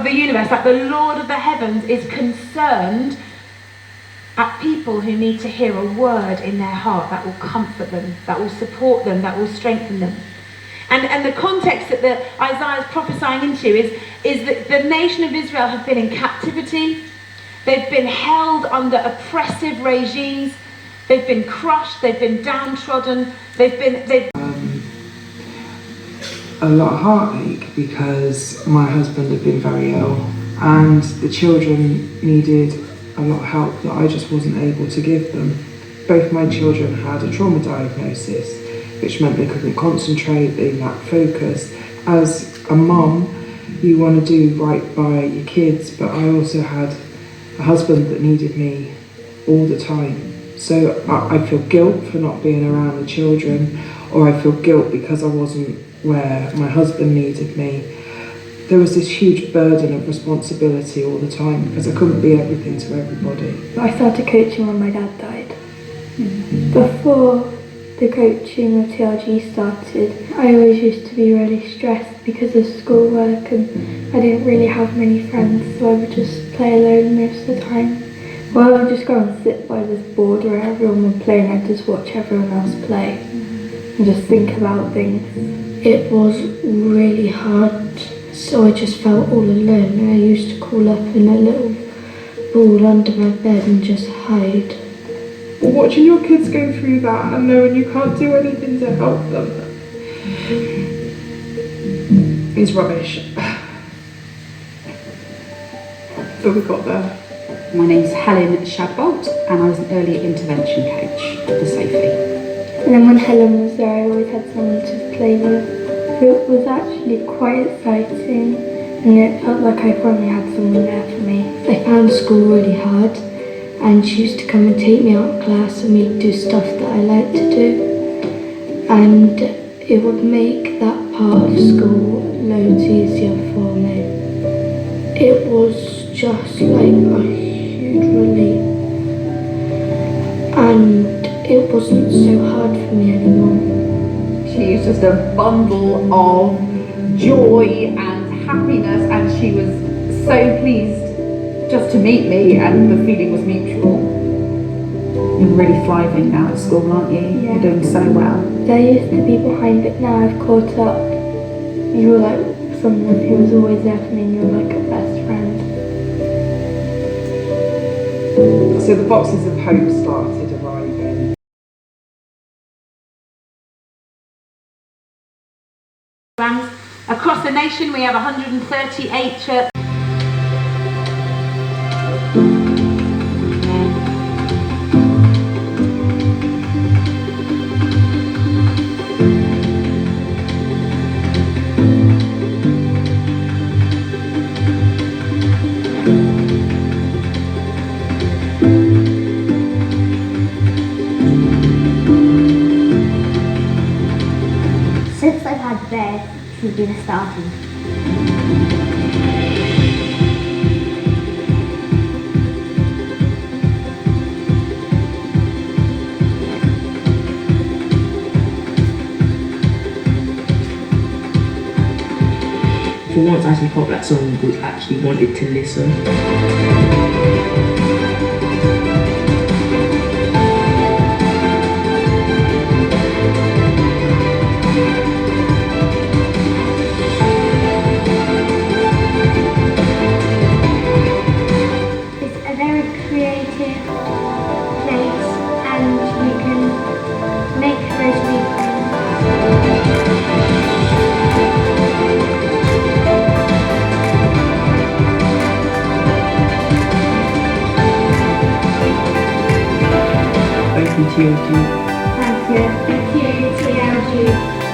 the universe, like the Lord of the heavens, is concerned at people who need to hear a word in their heart that will comfort them, that will support them, that will strengthen them. And the context that Isaiah is prophesying into is that the nation of Israel have been in captivity. They've been held under oppressive regimes. They've been crushed. They've been downtrodden. They've a lot of heartache because my husband had been very ill and the children needed a lot of help that I just wasn't able to give them. Both my children had a trauma diagnosis, which meant they couldn't concentrate, they lacked focus. As a mum, you want to do right by your kids, but I also had a husband that needed me all the time. So I feel guilt for not being around the children, or I feel guilt because I wasn't where my husband needed me. There was this huge burden of responsibility all the time because I couldn't be everything to everybody. I started coaching when my dad died. Before the coaching of TRG started, I always used to be really stressed because of schoolwork and I didn't really have many friends, so I would just play alone most of the time. Well, I would just go and sit by this board where everyone would play and I'd just watch everyone else play and just think about things. It was really hard, so I just felt all alone and I used to crawl up in a little ball under my bed and just hide. Watching your kids go through that and knowing you can't do anything to help them is rubbish. But we got there. My name's Helen Shadbolt and I was an early intervention coach for Sophie. And then when Helen was there, I always had someone to play with. It was actually quite exciting and it felt like I finally had someone there for me. I found school really hard and she used to come and take me out of class and we'd do stuff that I liked to do. And it would make that part of school loads easier for me. It was just like a huge relief. And it wasn't so hard for me anymore. She was just a bundle of joy and happiness and she was so pleased just to meet me and the feeling was mutual. You're really thriving now at school, aren't you? Yeah. You're doing so well. I used to be behind but now I've caught up. You're like someone who was always there for me and you're like a best friend. So the boxes of hope started arriving. Across the nation, we have 138 churches. Since I've had Beth, she's been a starting. For once, I actually felt that someone was actually wanted to listen. Thank you, TRG. Thank you. Thank you, TRG.